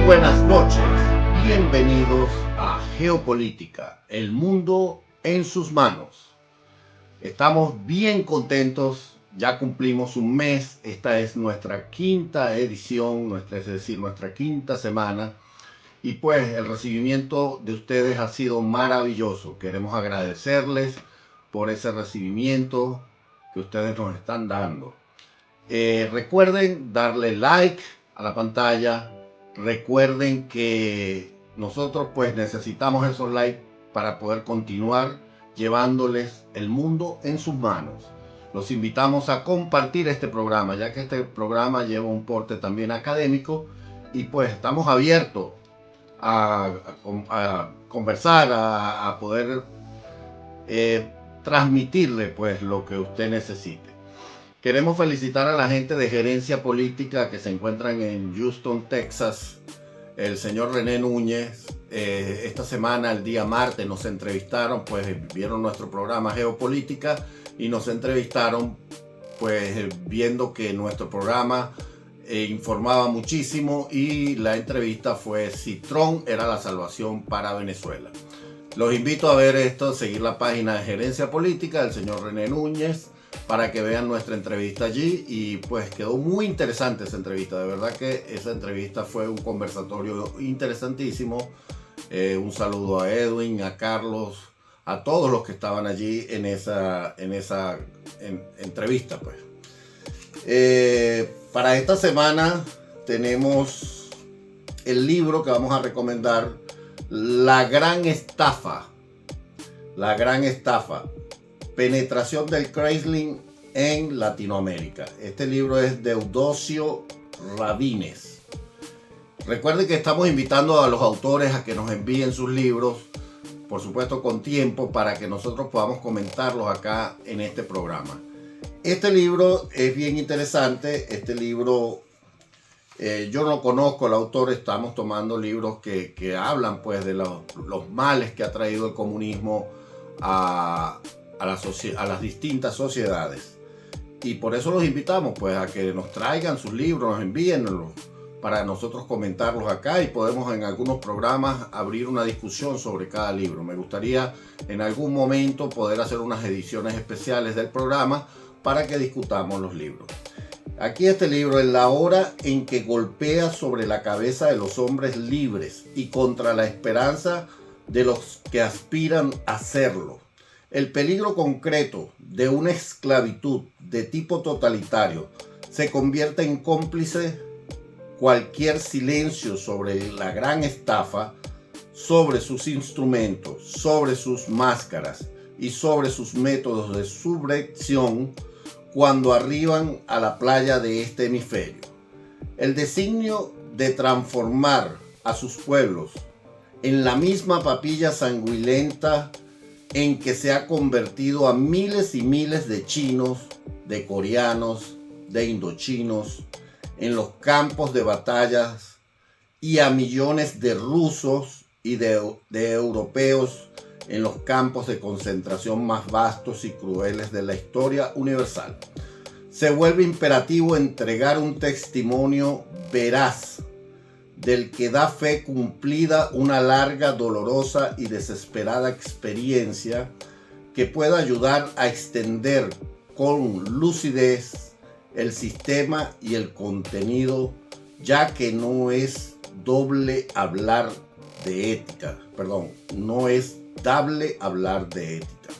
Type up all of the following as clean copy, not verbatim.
buenas noches, bienvenidos a Geopolítica, el mundo en sus manos. Estamos bien contentos, ya cumplimos un mes, esta es nuestra quinta edición, es decir, nuestra quinta semana, y pues el recibimiento de ustedes ha sido maravilloso. Queremos agradecerles por ese recibimiento que ustedes nos están dando. Recuerden darle like a la pantalla. Recuerden que nosotros pues necesitamos esos likes para poder continuar llevándoles el mundo en sus manos. Los invitamos a compartir este programa, ya que este programa lleva un porte también académico y pues estamos abiertos a conversar, a poder transmitirle pues lo que usted necesite. Queremos felicitar a la gente de Gerencia Política que se encuentran en Houston, Texas. El señor René Núñez, esta semana, el día martes, nos entrevistaron, pues vieron nuestro programa Geopolítica y nos entrevistaron, pues viendo que nuestro programa informaba muchísimo y la entrevista fue si Trump era la salvación para Venezuela. Los invito a ver esto, seguir la página de Gerencia Política del señor René Núñez, para que vean nuestra entrevista allí. Y pues quedó muy interesante esa entrevista, de verdad que esa entrevista fue un conversatorio interesantísimo. Un saludo a Edwin, a Carlos, a todos los que estaban allí en esa entrevista pues. Para esta semana tenemos el libro que vamos a recomendar, La Gran Estafa. La Gran Estafa. Penetración del Kremlin en Latinoamérica. Este libro es de Eudosio Rabines. Recuerden que estamos invitando a los autores a que nos envíen sus libros, por supuesto con tiempo, para que nosotros podamos comentarlos acá en este programa. Este libro es bien interesante. Este libro, yo no conozco al autor, estamos tomando libros que hablan pues de los males que ha traído el comunismo a las distintas sociedades, y por eso los invitamos pues a que nos traigan sus libros, nos envíenlos para nosotros comentarlos acá y podemos en algunos programas abrir una discusión sobre cada libro. Me gustaría en algún momento poder hacer unas ediciones especiales del programa para que discutamos los libros. Aquí este libro es La hora en que golpea sobre la cabeza de los hombres libres y contra la esperanza de los que aspiran a serlo. El peligro concreto de una esclavitud de tipo totalitario se convierte en cómplice cualquier silencio sobre la gran estafa, sobre sus instrumentos, sobre sus máscaras y sobre sus métodos de subversión cuando arriban a la playa de este hemisferio. El designio de transformar a sus pueblos en la misma papilla sanguinolenta en que se ha convertido a miles y miles de chinos, de coreanos, de indochinos en los campos de batallas, y a millones de rusos y de europeos en los campos de concentración más vastos y crueles de la historia universal. Se vuelve imperativo entregar un testimonio veraz del que da fe cumplida una larga, dolorosa y desesperada experiencia que pueda ayudar a extender con lucidez el sistema y el contenido, ya que no es dable hablar de ética, no es dable hablar de ética.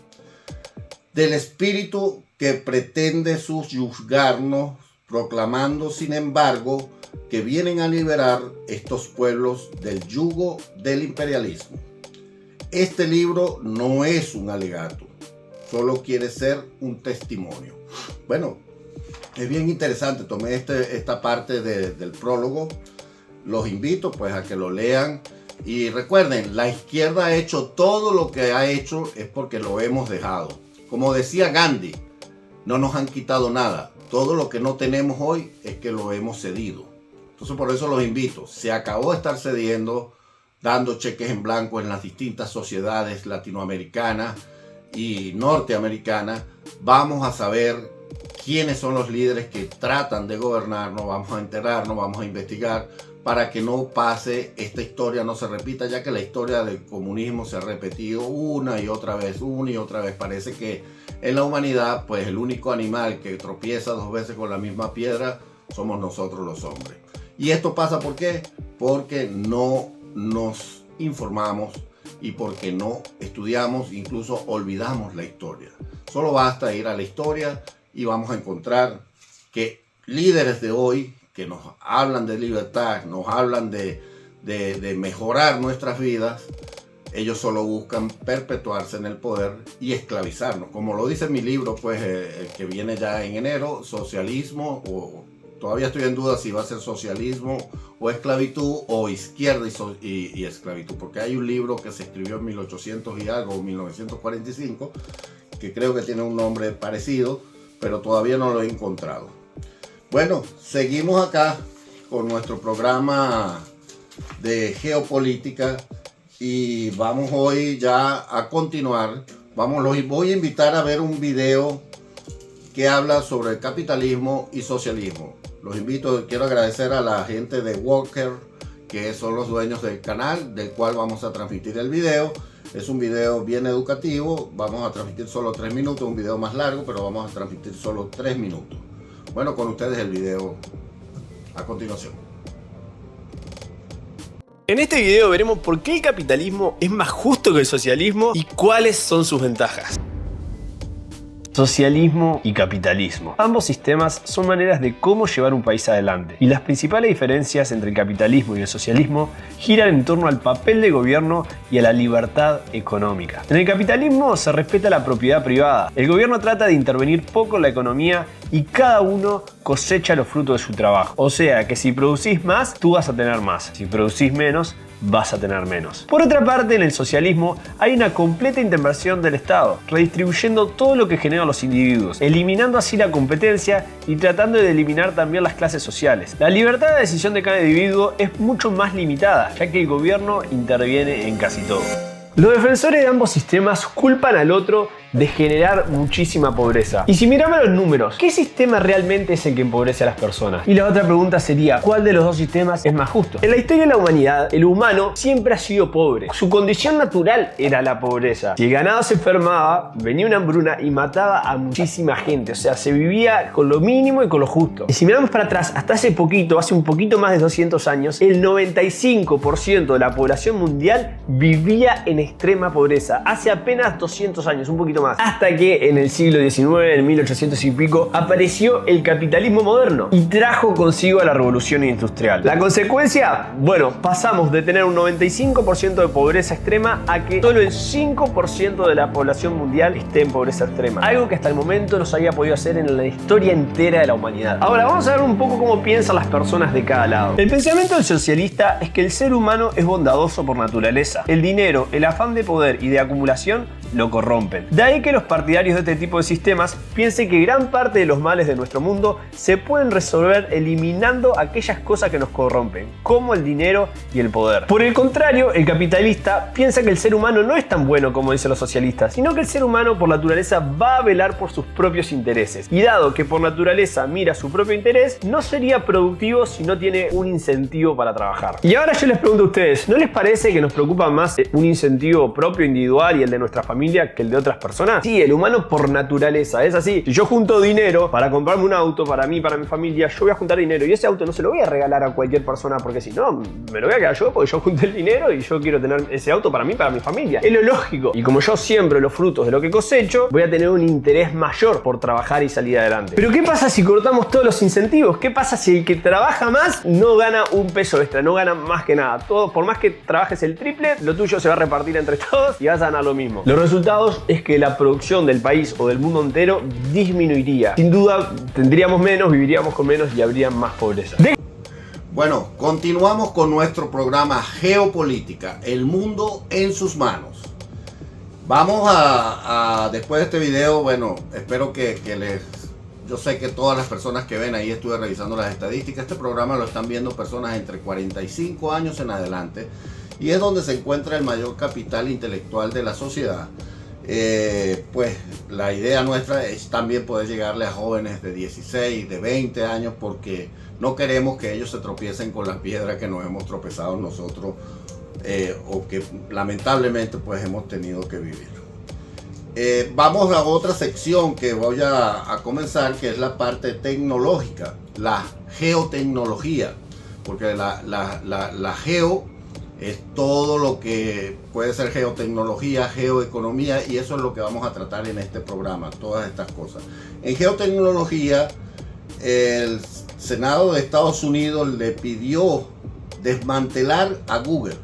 Del espíritu que pretende subyugarnos, proclamando sin embargo que vienen a liberar estos pueblos del yugo del imperialismo. Este libro no es un alegato, solo quiere ser un testimonio. Bueno, es bien interesante, tomé esta parte del prólogo, los invito pues a que lo lean y recuerden, la izquierda ha hecho todo lo que ha hecho es porque lo hemos dejado. Como decía Gandhi, no nos han quitado nada, todo lo que no tenemos hoy es que lo hemos cedido. Entonces por eso los invito, se acabó de estar cediendo, dando cheques en blanco en las distintas sociedades latinoamericanas y norteamericanas. Vamos a saber quiénes son los líderes que tratan de gobernarnos, vamos a enterarnos, vamos a investigar para que no pase, esta historia no se repita, ya que la historia del comunismo se ha repetido una y otra vez. Parece que en la humanidad, pues el único animal que tropieza 2 veces con la misma piedra somos nosotros los hombres. Y esto pasa ¿por qué? Porque no nos informamos y porque no estudiamos, incluso olvidamos la historia. Solo basta ir a la historia y vamos a encontrar que líderes de hoy que nos hablan de libertad, nos hablan de mejorar nuestras vidas, ellos solo buscan perpetuarse en el poder y esclavizarnos. Como lo dice mi libro, pues el que viene ya en enero, Socialismo, o todavía estoy en duda si va a ser socialismo o esclavitud, o izquierda y esclavitud, porque hay un libro que se escribió en 1800 y algo, 1945, que creo que tiene un nombre parecido, pero todavía no lo he encontrado. Bueno, seguimos acá con nuestro programa de geopolítica y vamos hoy ya a continuar. Voy a invitar a ver un video que habla sobre el capitalismo y socialismo. Los invito, quiero agradecer a la gente de Walker, que son los dueños del canal, del cual vamos a transmitir el video. Es un video bien educativo, vamos a transmitir solo 3 minutos, un video más largo, pero vamos a transmitir solo 3 minutos. Bueno, con ustedes el video a continuación. En este video veremos por qué el capitalismo es más justo que el socialismo y cuáles son sus ventajas. Socialismo y capitalismo. Ambos sistemas son maneras de cómo llevar un país adelante, y las principales diferencias entre el capitalismo y el socialismo giran en torno al papel del gobierno y a la libertad económica. En el capitalismo se respeta la propiedad privada. El gobierno trata de intervenir poco en la economía y cada uno cosecha los frutos de su trabajo. O sea que si producís más, tú vas a tener más. Si producís menos, vas a tener menos. Por otra parte, en el socialismo hay una completa intervención del Estado, redistribuyendo todo lo que generan los individuos, eliminando así la competencia y tratando de eliminar también las clases sociales. La libertad de decisión de cada individuo es mucho más limitada, ya que el gobierno interviene en casi todo. Los defensores de ambos sistemas culpan al otro de generar muchísima pobreza. Y si miramos los números, ¿qué sistema realmente es el que empobrece a las personas? Y la otra pregunta sería, ¿cuál de los dos sistemas es más justo? En la historia de la humanidad, el humano siempre ha sido pobre. Su condición natural era la pobreza. Si el ganado se enfermaba, venía una hambruna y mataba a muchísima gente. O sea, se vivía con lo mínimo y con lo justo. Y si miramos para atrás, hasta hace poquito, hace un poquito más de 200 años, el 95% de la población mundial vivía en extrema pobreza. Hace apenas 200 años, un poquito más. Hasta que en el siglo XIX, en 1800 y pico, apareció el capitalismo moderno y trajo consigo a la revolución industrial. La consecuencia, bueno, pasamos de tener un 95% de pobreza extrema a que solo el 5% de la población mundial esté en pobreza extrema. Algo que hasta el momento no se había podido hacer en la historia entera de la humanidad. Ahora vamos a ver un poco cómo piensan las personas de cada lado. El pensamiento del socialista es que el ser humano es bondadoso por naturaleza. El dinero, el afán de poder y de acumulación lo corrompen. De ahí que los partidarios de este tipo de sistemas piensen que gran parte de los males de nuestro mundo se pueden resolver eliminando aquellas cosas que nos corrompen, como el dinero y el poder. Por el contrario, el capitalista piensa que el ser humano no es tan bueno como dicen los socialistas, sino que el ser humano por naturaleza va a velar por sus propios intereses. Y dado que por naturaleza mira su propio interés, no sería productivo si no tiene un incentivo para trabajar. Y ahora yo les pregunto a ustedes, ¿no les parece que nos preocupa más un incentivo propio individual y el de nuestra familia que el de otras personas? Sí, el humano por naturaleza es así. Si yo junto dinero para comprarme un auto para mí, para mi familia, yo voy a juntar dinero y ese auto no se lo voy a regalar a cualquier persona porque si no, me lo voy a quedar yo porque yo junté el dinero y yo quiero tener ese auto para mí, para mi familia. Es lo lógico. Y como yo siembro los frutos de lo que cosecho, voy a tener un interés mayor por trabajar y salir adelante. Pero ¿qué pasa si cortamos todos los incentivos? ¿Qué pasa si el que trabaja más no gana un peso extra, no gana más que nada? Todo, por más que trabajes el triple, lo tuyo se va a repartir entre todos y vas a ganar lo mismo. Los resultados es que la producción del país o del mundo entero disminuiría. Sin duda tendríamos menos, viviríamos con menos y habría más pobreza. Bueno, continuamos con nuestro programa Geopolítica, el mundo en sus manos. Vamos a después de este video, bueno, espero que yo sé que todas las personas que ven ahí, estuve revisando las estadísticas, este programa lo están viendo personas entre 45 años en adelante y es donde se encuentra el mayor capital intelectual de la sociedad. Pues la idea nuestra es también poder llegarle a jóvenes de 16, de 20 años, porque no queremos que ellos se tropiecen con la piedra que nos hemos tropezado nosotros, o que lamentablemente pues hemos tenido que vivir. Vamos a otra sección que voy a comenzar, que es la parte tecnológica, la geotecnología, porque la geo es todo lo que puede ser geotecnología, geoeconomía, y eso es lo que vamos a tratar en este programa, todas estas cosas. En geotecnología, el Senado de Estados Unidos le pidió desmantelar a Google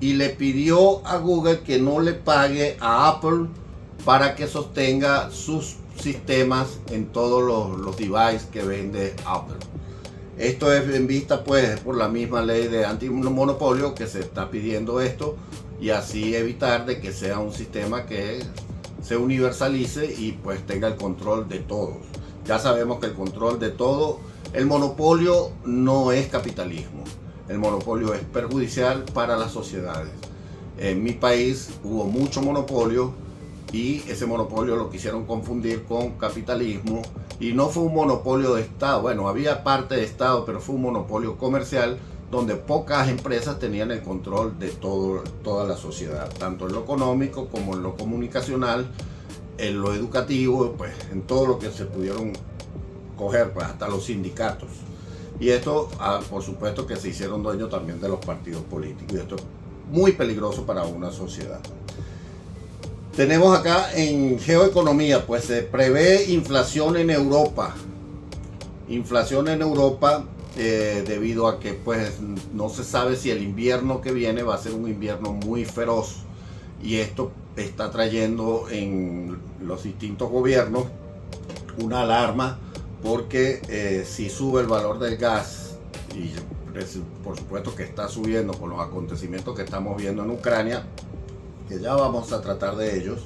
y le pidió a Google que no le pague a Apple para que sostenga sus sistemas en todos los devices que vende Apple. Esto es en vista pues por la misma ley de antimonopolio que se está pidiendo esto, y así evitar de que sea un sistema que se universalice y pues tenga el control de todos. Ya sabemos que el control de todo, el monopolio no es capitalismo, el monopolio es perjudicial para las sociedades. En mi país hubo mucho monopolio, y ese monopolio lo quisieron confundir con capitalismo, y no fue un monopolio de Estado. Bueno, había parte de Estado, pero fue un monopolio comercial donde pocas empresas tenían el control de toda la sociedad, tanto en lo económico como en lo comunicacional, en lo educativo, pues en todo lo que se pudieron coger, pues hasta los sindicatos. Y esto, por supuesto, que se hicieron dueños también de los partidos políticos, y esto es muy peligroso para una sociedad. Tenemos acá en geoeconomía, pues se prevé inflación en Europa. Inflación en Europa debido a que pues no se sabe si el invierno que viene va a ser un invierno muy feroz. Y esto está trayendo en los distintos gobiernos una alarma, porque si sube el valor del gas, y por supuesto que está subiendo con los acontecimientos que estamos viendo en Ucrania, que ya vamos a tratar de ellos,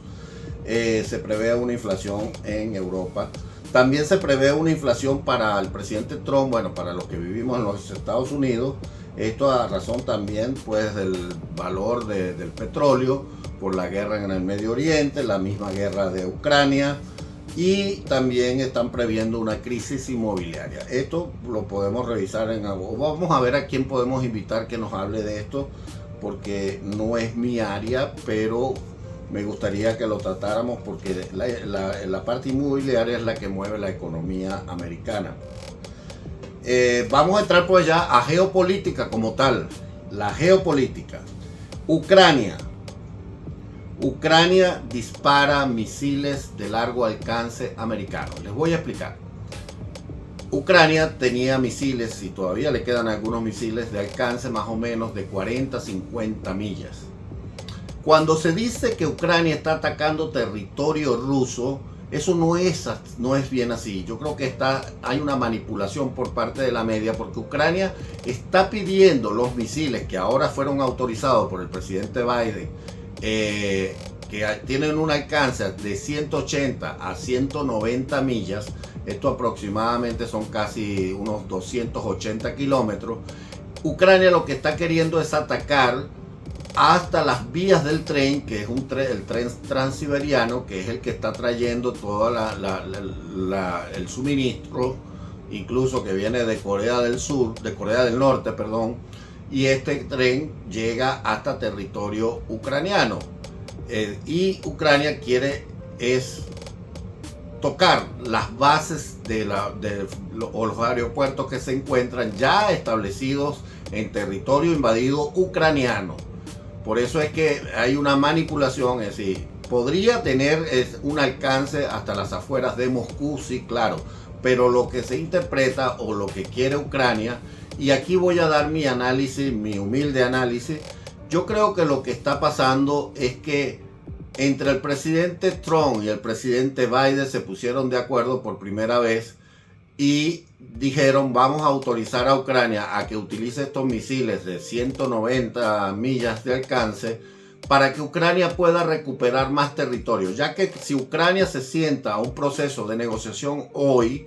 se prevé una inflación en Europa. También se prevé una inflación para el presidente Trump, bueno, para los que vivimos en los Estados Unidos. Esto a razón también pues del valor del petróleo, por la guerra en el Medio Oriente, la misma guerra de Ucrania, y también están previendo una crisis inmobiliaria. Esto lo podemos revisar vamos a ver a quién podemos invitar que nos hable de esto, porque no es mi área, pero me gustaría que lo tratáramos, porque la parte inmobiliaria es la que mueve la economía americana. Vamos a entrar pues ya a geopolítica como tal. La geopolítica. Ucrania dispara misiles de largo alcance americanos. Les voy a explicar. Ucrania tenía misiles, y todavía le quedan algunos misiles de alcance más o menos de 40-50 millas. Cuando se dice que Ucrania está atacando territorio ruso, eso no es bien así. Yo creo que hay una manipulación por parte de la media, porque Ucrania está pidiendo los misiles que ahora fueron autorizados por el presidente Biden, que tienen un alcance de 180 a 190 millas. Esto aproximadamente son casi unos 280 kilómetros. Ucrania lo que está queriendo es atacar hasta las vías del tren, que es el tren transiberiano, que es el que está trayendo todo el suministro, incluso que viene de Corea del Norte, perdón. Y este tren llega hasta territorio ucraniano. Y Ucrania quiere tocar las bases o los aeropuertos que se encuentran ya establecidos en territorio invadido ucraniano. Por eso es que hay una manipulación, es decir, podría tener un alcance hasta las afueras de Moscú, sí, claro, pero lo que se interpreta o lo que quiere Ucrania, y aquí voy a dar mi análisis, mi humilde análisis. Yo creo que lo que está pasando es que entre el presidente Trump y el presidente Biden se pusieron de acuerdo por primera vez y dijeron: vamos a autorizar a Ucrania a que utilice estos misiles de 190 millas de alcance para que Ucrania pueda recuperar más territorio, ya que si Ucrania se sienta a un proceso de negociación hoy,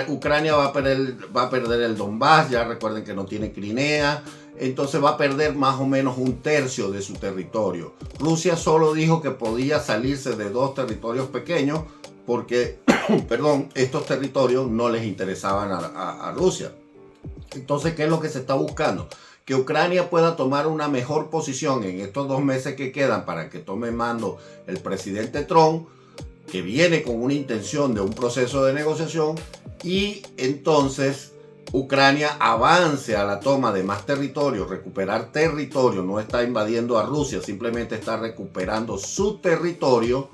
Ucrania va a perder el Donbass, ya recuerden que no tiene Crimea, entonces va a perder más o menos un tercio de su territorio. Rusia solo dijo que podía salirse de 2 territorios pequeños porque, perdón, estos territorios no les interesaban a Rusia. Entonces, ¿qué es lo que se está buscando? Que Ucrania pueda tomar una mejor posición en estos 2 meses que quedan para que tome mando el presidente Trump, que viene con una intención de un proceso de negociación, y entonces Ucrania avance a la toma de más territorio, recuperar territorio, no está invadiendo a Rusia, simplemente está recuperando su territorio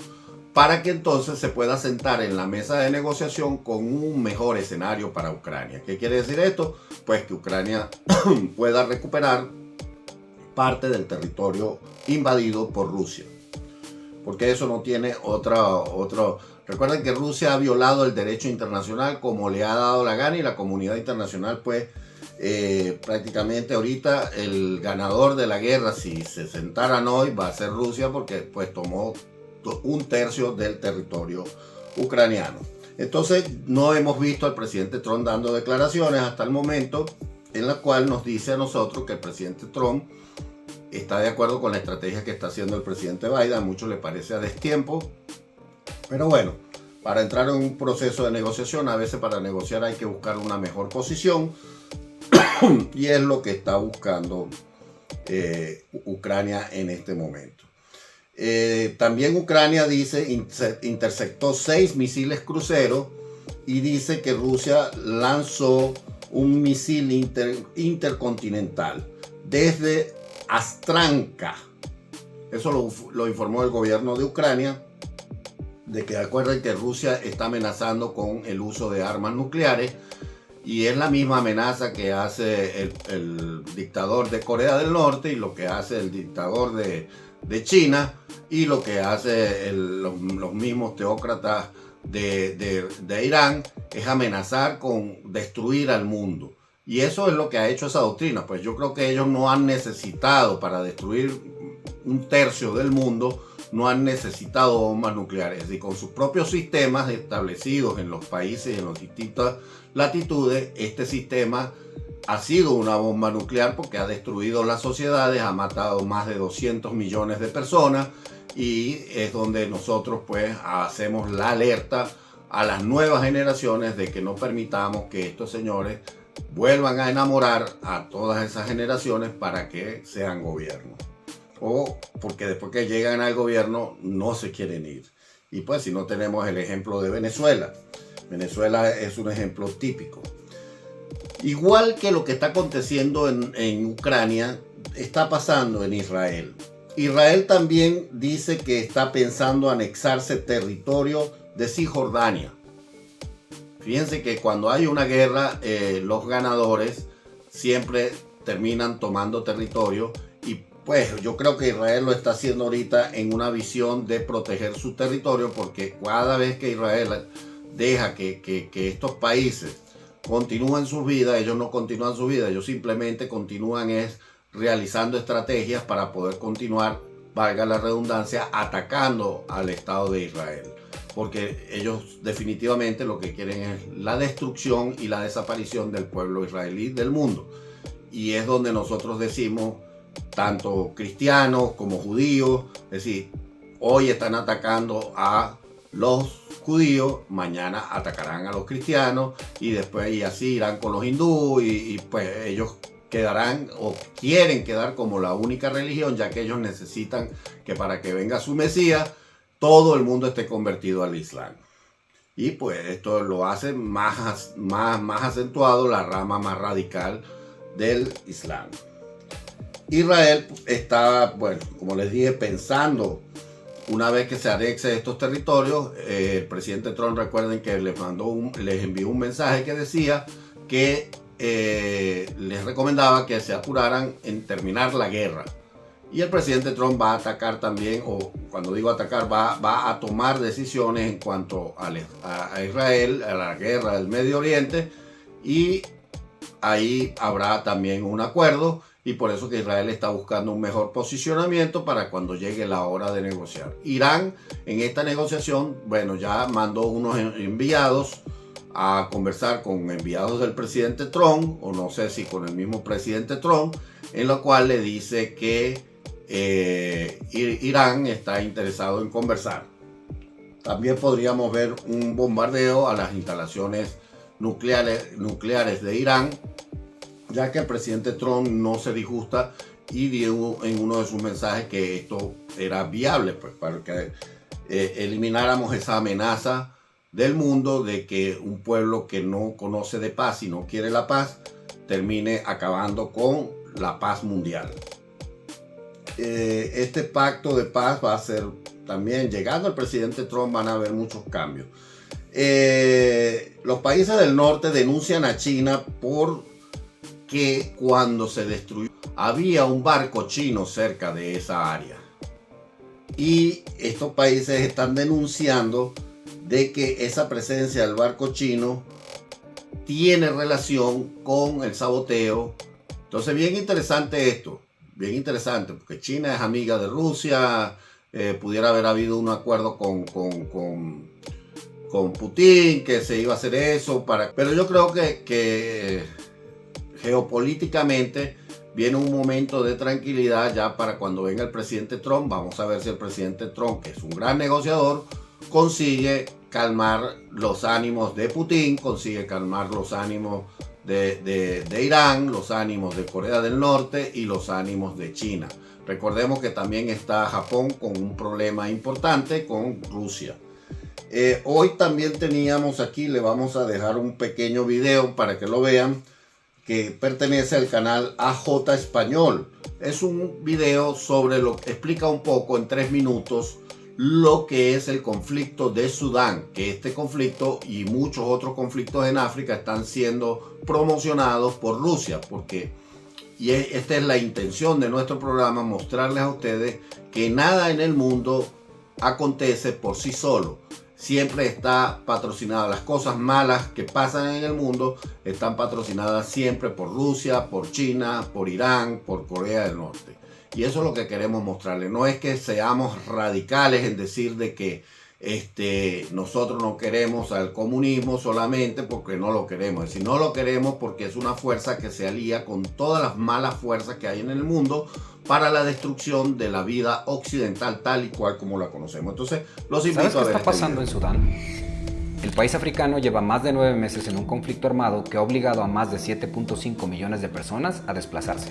para que entonces se pueda sentar en la mesa de negociación con un mejor escenario para Ucrania. ¿Qué quiere decir esto? Pues que Ucrania pueda recuperar parte del territorio invadido por Rusia. Porque eso no tiene otro. Recuerden que Rusia ha violado el derecho internacional como le ha dado la gana, y la comunidad internacional, pues, prácticamente ahorita el ganador de la guerra, si se sentaran hoy, va a ser Rusia, porque pues tomó un tercio del territorio ucraniano. Entonces no hemos visto al presidente Trump dando declaraciones hasta el momento en la cual nos dice a nosotros que el presidente Trump está de acuerdo con la estrategia que está haciendo el presidente Biden. A muchos le parece a destiempo, pero bueno, para entrar en un proceso de negociación, a veces para negociar hay que buscar una mejor posición y es lo que está buscando Ucrania en este momento. También Ucrania dice interceptó 6 misiles cruceros y dice que Rusia lanzó un misil intercontinental desde Astranka. Eso lo informó el gobierno de Ucrania, de que acuerden que Rusia está amenazando con el uso de armas nucleares, y es la misma amenaza que hace el dictador de Corea del Norte, y lo que hace el dictador de China, y lo que hace los mismos teócratas de Irán, es amenazar con destruir al mundo. Y eso es lo que ha hecho esa doctrina. Pues yo creo que ellos no han necesitado, para destruir un tercio del mundo, no han necesitado bombas nucleares. Y con sus propios sistemas establecidos en los países y en las distintas latitudes, este sistema ha sido una bomba nuclear porque ha destruido las sociedades, ha matado más de 200 millones de personas, y es donde nosotros pues hacemos la alerta a las nuevas generaciones de que no permitamos que estos señores vuelvan a enamorar a todas esas generaciones para que sean gobierno, o porque después que llegan al gobierno no se quieren ir. Y pues si no, tenemos el ejemplo de Venezuela. Venezuela es un ejemplo típico. Igual que lo que está aconteciendo en Ucrania, está pasando en Israel. Israel también dice que está pensando anexarse territorio de Cisjordania. Fíjense que cuando hay una guerra, los ganadores siempre terminan tomando territorio, y pues yo creo que Israel lo está haciendo ahorita en una visión de proteger su territorio, porque cada vez que Israel deja que estos países continúen sus vidas, ellos no continúan su vida, ellos simplemente continúan realizando estrategias para poder continuar, valga la redundancia, atacando al Estado de Israel. Porque ellos definitivamente lo que quieren es la destrucción y la desaparición del pueblo israelí del mundo. Y es donde nosotros decimos, tanto cristianos como judíos, es decir, hoy están atacando a los judíos, mañana atacarán a los cristianos, y después y así irán con los hindúes, y pues ellos quedarán o quieren quedar como la única religión, ya que ellos necesitan que para que venga su Mesías todo el mundo esté convertido al Islam. Y pues esto lo hace más acentuado la rama más radical del Islam. Israel está, bueno, como les dije, pensando, una vez que se anexe estos territorios, el presidente Trump, recuerden que les envió un mensaje que decía que les recomendaba que se apuraran en terminar la guerra. Y el presidente Trump va a atacar también, o cuando digo atacar, va a tomar decisiones en cuanto a Israel, a la guerra del Medio Oriente, y ahí habrá también un acuerdo, y por eso que Israel está buscando un mejor posicionamiento para cuando llegue la hora de negociar. Irán en esta negociación, bueno, ya mandó unos enviados a conversar con enviados del presidente Trump, o no sé si con el mismo presidente Trump, en lo cual le dice que Irán está interesado en conversar. También podríamos ver un bombardeo a las instalaciones nucleares de Irán, ya que el presidente Trump no se disgusta y dio en uno de sus mensajes que esto era viable, pues, para que elimináramos esa amenaza del mundo de que un pueblo que no conoce de paz y no quiere la paz termine acabando con la paz mundial. Este pacto de paz va a ser también, llegando al presidente Trump, van a haber muchos cambios. Los países del norte denuncian a China porque cuando se destruyó había un barco chino cerca de esa área, y estos países están denunciando de que esa presencia del barco chino tiene relación con el saboteo. Entonces, bien interesante esto, bien interesante, porque China es amiga de Rusia. Pudiera haber habido un acuerdo con Putin, que se iba a hacer eso, pero yo creo que geopolíticamente viene un momento de tranquilidad ya para cuando venga el presidente Trump. Vamos a ver si el presidente Trump, que es un gran negociador, consigue calmar los ánimos de Putin, consigue calmar los ánimos de Irán, los ánimos de Corea del Norte y los ánimos de China. Recordemos que también está Japón con un problema importante con Rusia. Hoy también teníamos aquí, le vamos a dejar un pequeño video para que lo vean, que pertenece al canal AJ Español. Es un video sobre explica un poco en 3 minutos lo que es el conflicto de Sudán, que este conflicto y muchos otros conflictos en África están siendo promocionados por Rusia, y esta es la intención de nuestro programa, mostrarles a ustedes que nada en el mundo acontece por sí solo. Siempre está patrocinado. Las cosas malas que pasan en el mundo están patrocinadas siempre por Rusia, por China, por Irán, por Corea del Norte. Y eso es lo que queremos mostrarles. No es que seamos radicales en decir de que nosotros no queremos al comunismo solamente porque no lo queremos. Es decir, no lo queremos porque es una fuerza que se alía con todas las malas fuerzas que hay en el mundo para la destrucción de la vida occidental tal y cual como la conocemos. Entonces, los invito a ver. ¿Sabes qué está pasando en Sudán? El país africano lleva más de 9 meses en un conflicto armado que ha obligado a más de 7.5 millones de personas a desplazarse.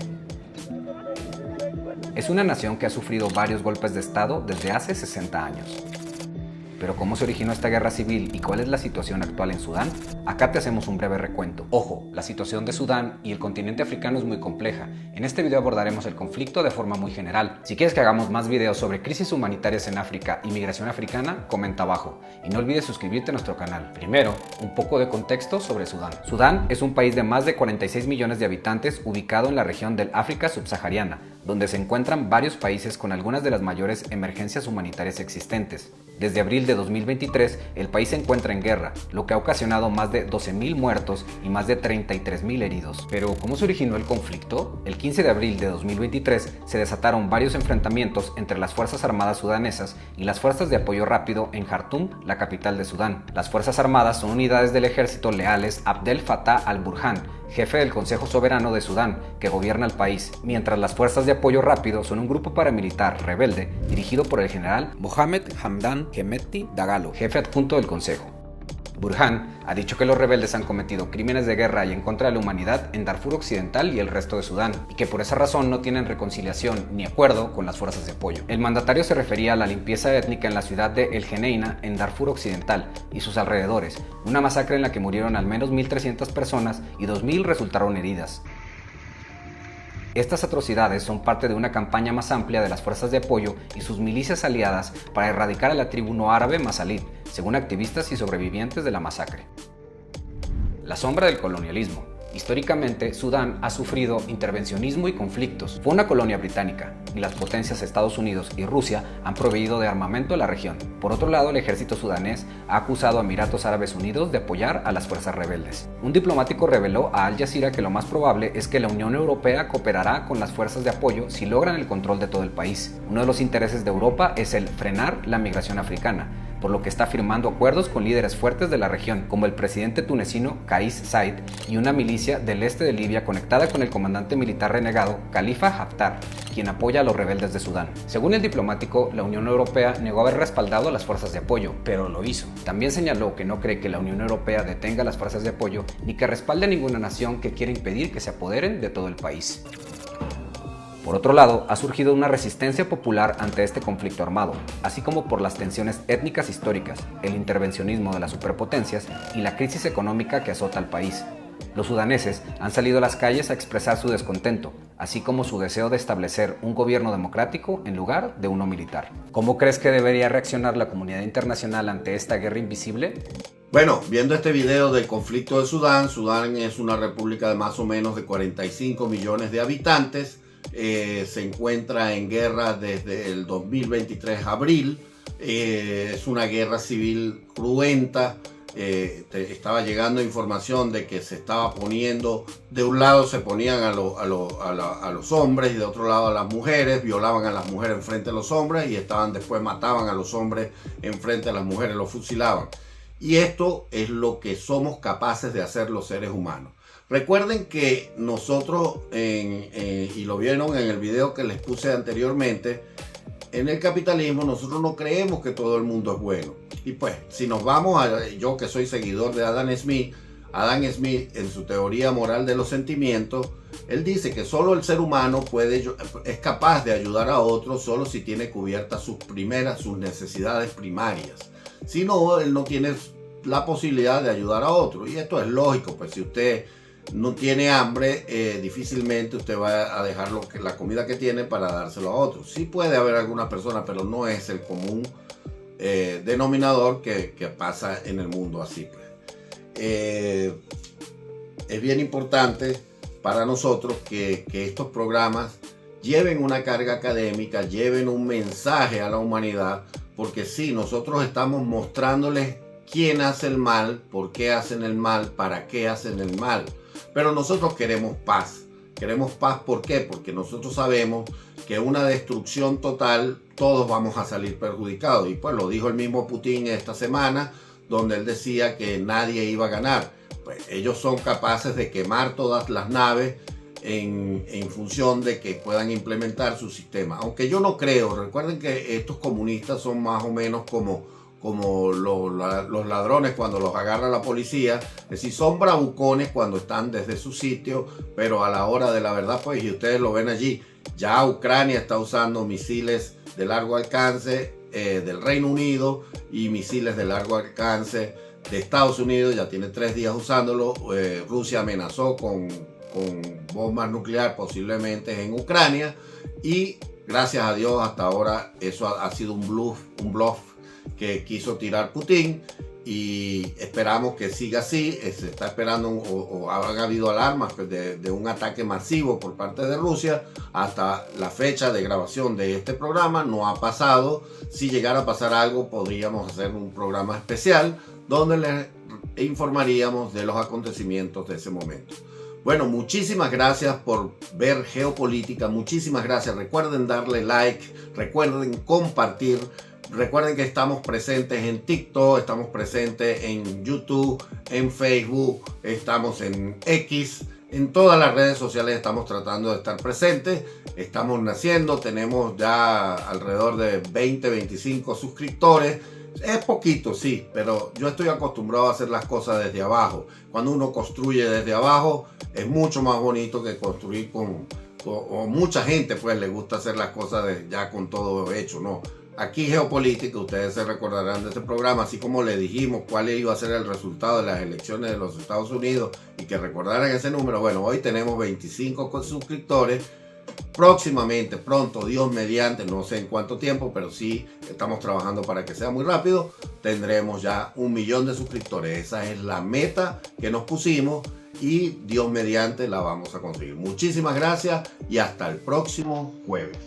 Es una nación que ha sufrido varios golpes de estado desde hace 60 años. Pero ¿cómo se originó esta guerra civil y cuál es la situación actual en Sudán? Acá te hacemos un breve recuento. Ojo, la situación de Sudán y el continente africano es muy compleja. En este video abordaremos el conflicto de forma muy general. Si quieres que hagamos más videos sobre crisis humanitarias en África y migración africana, comenta abajo. Y no olvides suscribirte a nuestro canal. Primero, un poco de contexto sobre Sudán. Sudán es un país de más de 46 millones de habitantes ubicado en la región del África subsahariana, donde se encuentran varios países con algunas de las mayores emergencias humanitarias existentes. Desde abril de 2023, el país se encuentra en guerra, lo que ha ocasionado más de 12.000 muertos y más de 33.000 heridos. Pero, ¿cómo se originó el conflicto? El 15 de abril de 2023 se desataron varios enfrentamientos entre las Fuerzas Armadas sudanesas y las Fuerzas de Apoyo Rápido en Jartum, la capital de Sudán. Las Fuerzas Armadas son unidades del ejército leales a Abdel Fattah al-Burhan, jefe del Consejo Soberano de Sudán, que gobierna el país, mientras las Fuerzas de Apoyo Rápido son un grupo paramilitar rebelde dirigido por el general Mohamed Hamdan Hemeti Dagalo, jefe adjunto del Consejo. Burhan ha dicho que los rebeldes han cometido crímenes de guerra y en contra de la humanidad en Darfur Occidental y el resto de Sudán, y que por esa razón no tienen reconciliación ni acuerdo con las fuerzas de apoyo. El mandatario se refería a la limpieza étnica en la ciudad de El Geneina, en Darfur Occidental y sus alrededores, una masacre en la que murieron al menos 1.300 personas y 2.000 resultaron heridas. Estas atrocidades son parte de una campaña más amplia de las fuerzas de apoyo y sus milicias aliadas para erradicar a la tribu no árabe Masalid, según activistas y sobrevivientes de la masacre. La sombra del colonialismo. Históricamente, Sudán ha sufrido intervencionismo y conflictos. Fue una colonia británica, y las potencias Estados Unidos y Rusia han proveído de armamento a la región. Por otro lado, el ejército sudanés ha acusado a Emiratos Árabes Unidos de apoyar a las fuerzas rebeldes. Un diplomático reveló a Al Jazeera que lo más probable es que la Unión Europea cooperará con las fuerzas de apoyo si logran el control de todo el país. Uno de los intereses de Europa es el frenar la migración africana, por lo que está firmando acuerdos con líderes fuertes de la región, como el presidente tunecino Kais Saied y una milicia del este de Libia conectada con el comandante militar renegado Khalifa Haftar, quien apoya a los rebeldes de Sudán. Según el diplomático, la Unión Europea negó haber respaldado a las fuerzas de apoyo, pero lo hizo. También señaló que no cree que la Unión Europea detenga las fuerzas de apoyo ni que respalde a ninguna nación que quiera impedir que se apoderen de todo el país. Por otro lado, ha surgido una resistencia popular ante este conflicto armado, así como por las tensiones étnicas históricas, el intervencionismo de las superpotencias y la crisis económica que azota al país. Los sudaneses han salido a las calles a expresar su descontento, así como su deseo de establecer un gobierno democrático en lugar de uno militar. ¿Cómo crees que debería reaccionar la comunidad internacional ante esta guerra invisible? Bueno, viendo este video del conflicto de Sudán, Sudán es una república de más o menos de 45 millones de habitantes. Se encuentra en guerra desde el 2023 abril. Es una guerra civil cruenta. Estaba llegando información de que se estaba poniendo, de un lado se ponían a los hombres y de otro lado a las mujeres, violaban a las mujeres enfrente de los hombres y después mataban a los hombres enfrente de las mujeres, los fusilaban. Y esto es lo que somos capaces de hacer los seres humanos. Recuerden que nosotros, y lo vieron en el video que les puse anteriormente, en el capitalismo nosotros no creemos que todo el mundo es bueno. Y pues, si nos vamos yo que soy seguidor de Adam Smith en su teoría moral de los sentimientos, él dice que solo el ser humano es capaz de ayudar a otros solo si tiene cubiertas sus necesidades primarias. Si no, él no tiene la posibilidad de ayudar a otro. Y esto es lógico, pues si usted no tiene hambre, difícilmente usted va a dejar la comida que tiene para dárselo a otros. Sí puede haber algunas personas, pero no es el común denominador que pasa en el mundo así. Pues. Es bien importante para nosotros que estos programas lleven una carga académica, lleven un mensaje a la humanidad, porque sí, nosotros estamos mostrándoles quién hace el mal, por qué hacen el mal, para qué hacen el mal. Pero nosotros queremos paz. Queremos paz, ¿por qué? Porque nosotros sabemos que una destrucción total, todos vamos a salir perjudicados. Y pues lo dijo el mismo Putin esta semana, donde él decía que nadie iba a ganar. Pues ellos son capaces de quemar todas las naves en función de que puedan implementar su sistema. Aunque yo no creo, recuerden que estos comunistas son más o menos como los ladrones cuando los agarra la policía, es decir, son bravucones cuando están desde su sitio, pero a la hora de la verdad, pues, y ustedes lo ven allí, ya Ucrania está usando misiles de largo alcance del Reino Unido y misiles de largo alcance de Estados Unidos, ya tiene 3 días usándolo. Rusia amenazó con bombas nucleares posiblemente en Ucrania y gracias a Dios hasta ahora eso ha sido un bluff que quiso tirar Putin y esperamos que siga así. Se está esperando o habrán habido alarmas de un ataque masivo por parte de Rusia. Hasta la fecha de grabación de este programa no ha pasado. Si llegara a pasar algo, podríamos hacer un programa especial donde les informaríamos de los acontecimientos de ese momento. Bueno, muchísimas gracias por ver Geopolítica, muchísimas gracias. Recuerden darle like, recuerden compartir. Recuerden que estamos presentes en TikTok, estamos presentes en YouTube, en Facebook, estamos en X, en todas las redes sociales estamos tratando de estar presentes. Estamos naciendo, tenemos ya alrededor de 20-25 suscriptores. Es poquito, sí, pero yo estoy acostumbrado a hacer las cosas desde abajo. Cuando uno construye desde abajo es mucho más bonito que construir o mucha gente pues le gusta hacer las cosas ya con todo hecho, ¿no? Aquí Geopolítica, ustedes se recordarán de este programa, así como le dijimos cuál iba a ser el resultado de las elecciones de los Estados Unidos y que recordaran ese número. Bueno, hoy tenemos 25 suscriptores. Próximamente, pronto, Dios mediante, no sé en cuánto tiempo, pero sí estamos trabajando para que sea muy rápido, tendremos ya 1 millón de suscriptores. Esa es la meta que nos pusimos y Dios mediante la vamos a conseguir. Muchísimas gracias y hasta el próximo jueves.